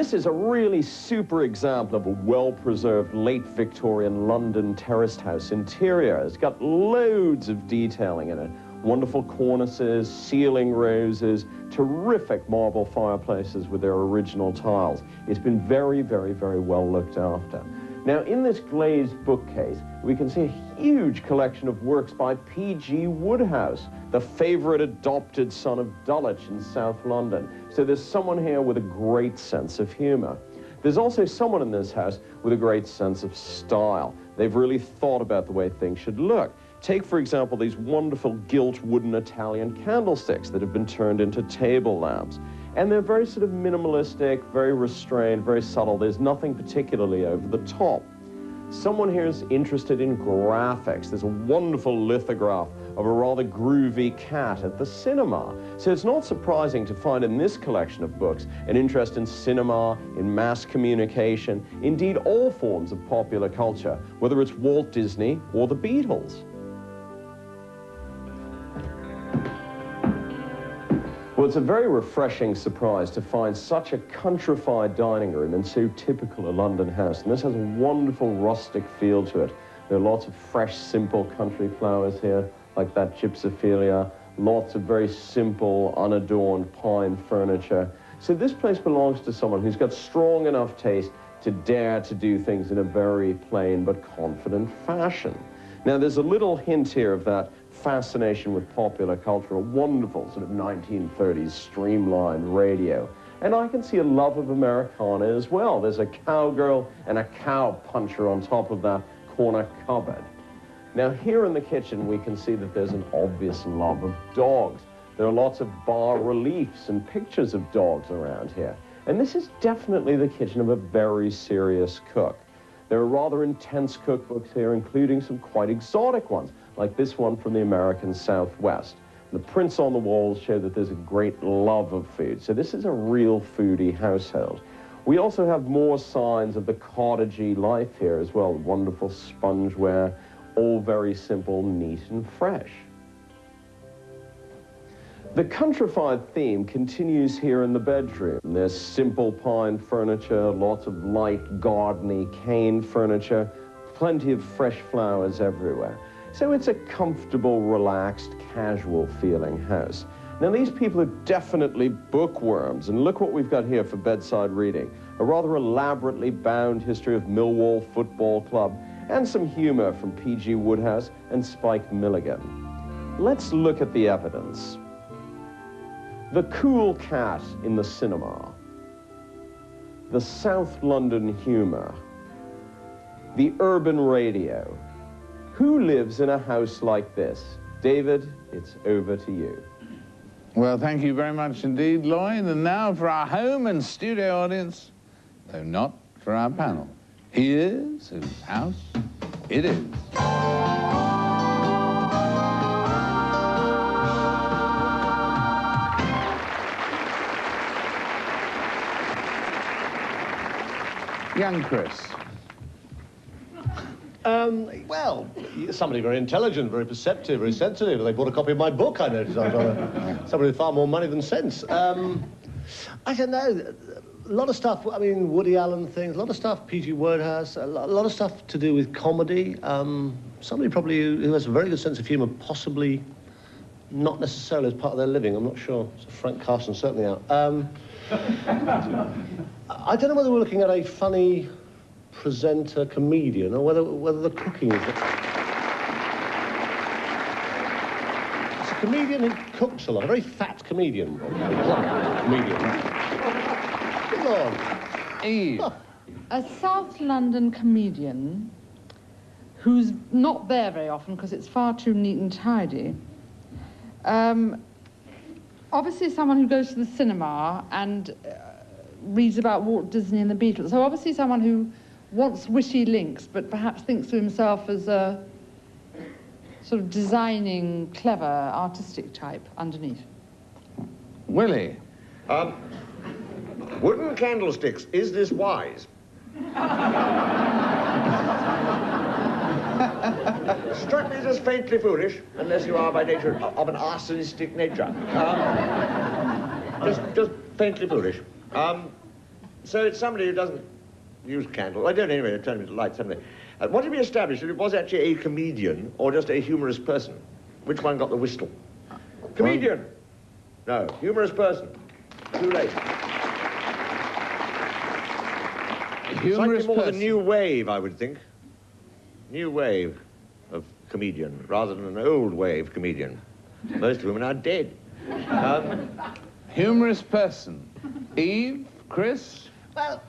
this is a really super example of a well-preserved late Victorian London terraced house interior. It's got loads of detailing in it. Wonderful cornices, ceiling roses, terrific marble fireplaces with their original tiles. It's been very, very, very well looked after. Now, in this glazed bookcase, we can see a huge collection of works by P.G. Wodehouse, the favorite adopted son of Dulwich in South London. So there's someone here with a great sense of humor. There's also someone in this house with a great sense of style. They've really thought about the way things should look. Take, for example, these wonderful gilt wooden Italian candlesticks that have been turned into table lamps. And they're very sort of minimalistic, very restrained, very subtle. There's nothing particularly over the top. Someone here is interested in graphics. There's a wonderful lithograph of a rather groovy cat at the cinema. So it's not surprising to find in this collection of books an interest in cinema, in mass communication, indeed all forms of popular culture, whether it's Walt Disney or the Beatles. Well, it's a very refreshing surprise to find such a countrified dining room in so typical a London house. And this has a wonderful rustic feel to it. There are lots of fresh, simple country flowers here, like that gypsophilia, lots of very simple, unadorned pine furniture. So this place belongs to someone who's got strong enough taste to dare to do things in a very plain but confident fashion. Now, there's a little hint here of that fascination with popular culture, a wonderful sort of 1930s streamlined radio. And I can see a love of Americana as well. There's a cowgirl and a cow puncher on top of that corner cupboard. Now, here in the kitchen, we can see that there's an obvious love of dogs. There are lots of bas-reliefs and pictures of dogs around here. And this is definitely the kitchen of a very serious cook. There are rather intense cookbooks here, including some quite exotic ones, like this one from the American Southwest. The prints on the walls show that there's a great love of food. So this is a real foodie household. We also have more signs of the cottagey life here as well. Wonderful spongeware, all very simple, neat and fresh. The countrified theme continues here in the bedroom. There's simple pine furniture, lots of light, gardeny cane furniture, plenty of fresh flowers everywhere. So it's a comfortable, relaxed, casual-feeling house. Now, these people are definitely bookworms, and look what we've got here for bedside reading. A rather elaborately bound history of Millwall Football Club, and some humor from P.G. Wodehouse and Spike Milligan. Let's look at the evidence. The cool cat in the cinema, the South London humor, the urban radio. Who lives in a house like this? David, it's over to you. Well, thank you very much indeed, Lloyd. And now for our home and studio audience, though not for our panel. Here's whose house it is. Young Chris. Well, somebody very intelligent, very perceptive, very sensitive. They bought a copy of my book, I noticed. Somebody with far more money than sense. I don't know. A lot of stuff, I mean, Woody Allen things, a lot of stuff, P.G. Wodehouse, a lot of stuff to do with comedy. Somebody probably who has a very good sense of humour, possibly not necessarily as part of their living, I'm not sure. So Frank Carson's certainly out. I don't know whether we're looking at a funny presenter comedian or whether the cooking is... It's a comedian who cooks a lot, a very fat comedian. Comedian. Come on. Eve. A South London comedian who's not there very often because it's far too neat and tidy. Obviously someone who goes to the cinema and reads about Walt Disney and the Beatles. So obviously someone who wants witty links, but perhaps thinks of himself as a sort of designing, clever, artistic type underneath. Willie. Wooden candlesticks, is this wise? Struck me as faintly foolish, unless you are by nature of an arsonistic nature. Just faintly foolish. So it's somebody who doesn't use candles. I don't anyway, they're telling me to light something. What did we establish? That it was actually a comedian or just a humorous person? Which one got the whistle? Comedian! No, humorous person. Too late. Humorous Slightly more the person. new wave, I would think. New wave of comedian, rather than an old wave comedian. Most of them are now dead. Humorous person. Eve, Chris? Well,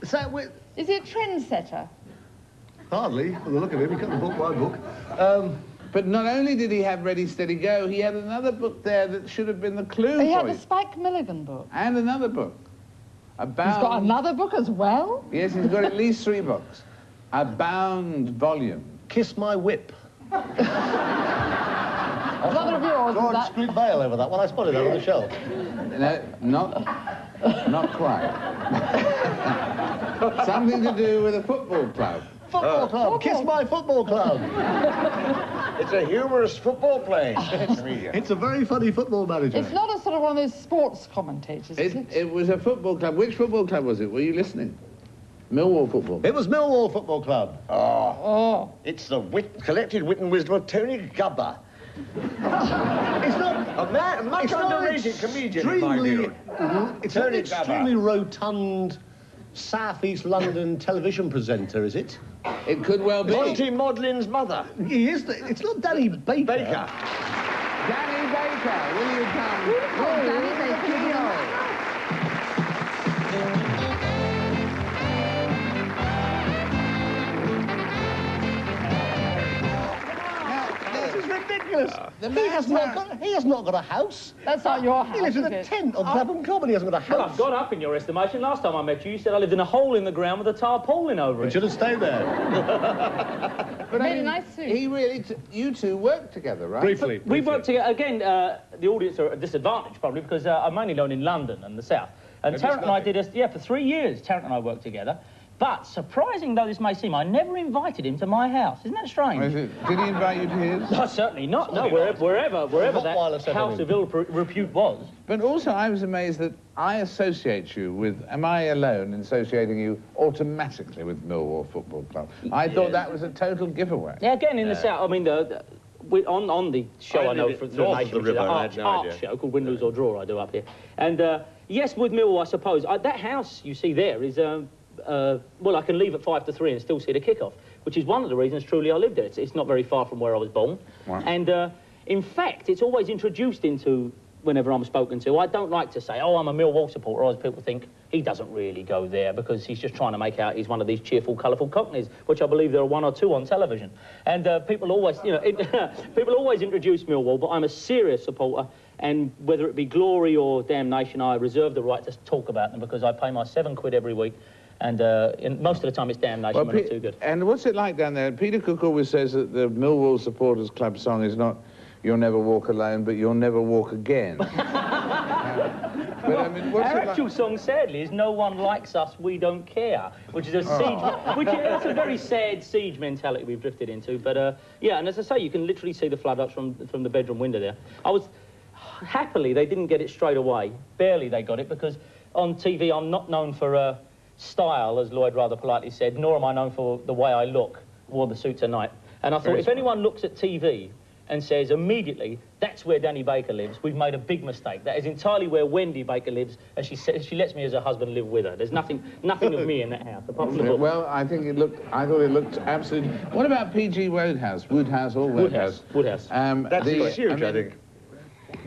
so we Is he a trendsetter? hardly, from the look of him, he cut the book by book. But not only did he have Ready, Steady, Go, he had another book there that should have been the clue He for had the you. Spike Milligan book. And another book. He's got another book as well? Yes, he's got at least 3 books. A bound volume. Kiss My Whip. Another of yours, is George that? Street Vale over that one. I spotted that on the shelf. No, not quite. Something to do with a football club. Football club. Kiss My Football Club. It's a humorous football play. It's a very funny football manager. It's not a sort of one of those sports commentators, is it? It was a football club. Which football club was it? Were you listening? Millwall football. It was Millwall Football Club. Oh. It's the collected wit and wisdom of Tony Gubber. It's not A much It's not underrated comedian, in my extremely. view. It's not Tony an extremely rotund South East London television presenter, is it? It could well be. Monty Maudlin's mother. He is. It's not Danny Baker. Baker. Danny Baker, will you come? Danny Baker, you know. This is ridiculous. The He man has not got a house. That's not your house, He lives in is a it? tent on Clapham Common. He hasn't got a Well, house. I've gone up in your estimation. Last time I met you, you said I lived in a hole in the ground with a tarpaulin over He it. should have stayed there. But Made a nice suit. He really, you two worked together, right? Briefly. We worked together. Again, the audience are at a disadvantage, probably, because I'm mainly known in London and the South. And Tarrant and I did this, for 3 years, Tarrant and I worked together. But, surprising though this may seem, I never invited him to my house. Isn't that strange? Did he invite you to his? No, certainly not. No, wherever Rottweiler that house of ill repute was. But also, I was amazed that I associate you with. Am I alone in associating you automatically with Millwall Football Club? I thought that was a total giveaway. Yeah, again, in the South, I mean, on the show I know lived for the north of nation, the which is river, an I had no art idea. show called Win, Lose or Draw I do up here. And yes, with Millwall, I suppose, that house you see there is, well, I can leave at 5 to 3 and still see the kickoff, which is one of the reasons, truly, I lived there. It's not very far from where I was born. Wow. And in fact, it's always introduced into, whenever I'm spoken to, I don't like to say, oh, I'm a Millwall supporter, as people think he doesn't really go there because he's just trying to make out he's one of these cheerful, colourful cockneys, which I believe there are 1 or 2 on television. And people always, people always introduce Millwall, but I'm a serious supporter, and whether it be glory or damnation, I reserve the right to talk about them because I pay my £7 every week. And most of the time it's damnation when it's too good. And what's it like down there? Peter Cook always says that the Millwall Supporters Club song is not "You'll Never Walk Alone," but "You'll Never Walk Again." But I mean, what's Our it actual like? song, sadly, is "No One Likes Us, We Don't Care," which is a siege, it's a very sad siege mentality we've drifted into. But yeah, and as I say, you can literally see the floodlights from the bedroom window there. Happily, they didn't get it straight away. Barely they got it because on TV I'm not known for style, as Lloyd rather politely said, nor am I known for the way I look, wore the suit tonight. And I thought, if anyone looks at TV and says immediately, that's where Danny Baker lives, we've made a big mistake. That is entirely where Wendy Baker lives, and she lets me as her husband live with her. There's nothing of me in that house, apart from the book. Well, I thought it looked absolutely... What about P.G. Wodehouse? Woodhouse or Woodhouse? Woodhouse. That's huge, I think.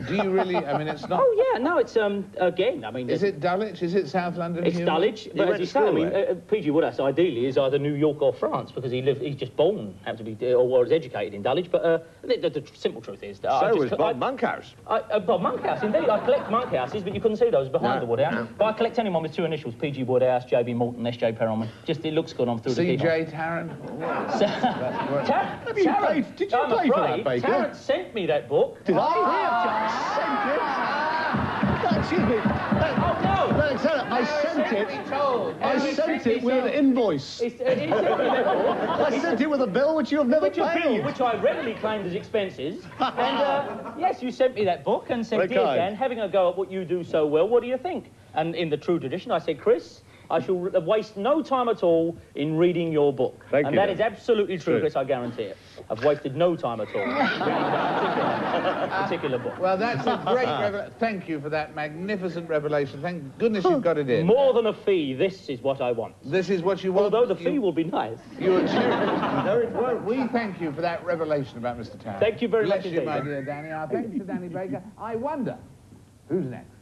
Do you really... I mean, it's not... Oh, yeah, no, it's, again, I mean... Is it Dulwich? Is it South London It's humour? Dulwich, but as you say, I mean, P.G. Woodhouse ideally is either New York or France because he's just born, happened to be, or was educated in Dulwich, but the simple truth is that So was Bob Monkhouse. Bob Monkhouse, indeed. I collect Monkhouses, but you couldn't see those behind the Woodhouse. But I collect anyone with 2 initials, P.G. Woodhouse, J.B. Morton, S.J. Perelman. Just, it looks good on through the keyhole. C.J. Tarrant? Did you play for that, Baker? Tarrant sent me that book. Did I? Excuse me. Oh, no! No, I sent it with an invoice. He sent me that book. I sent it with a bill which you have never paid. Which I readily claimed as expenses. And yes, you sent me that book and said, Very dear kind. Dan, having a go at what you do so well, what do you think? And in the true tradition, I said, Chris, I shall waste no time at all in reading your book. Thank and you, that then. is absolutely true, True. Chris, I guarantee it. I've wasted no time at all reading that particular book. Well, that's a great revelation. Thank you for that magnificent revelation. Thank goodness you've got it in. More than a fee, this is what I want. This is what you want. Although the fee will be nice. You no, it won't. We thank you for that revelation about Mr. Tarrant. Thank you very Bless much you, indeed. my dear Danny. Our thanks to Danny Baker. I wonder who's next.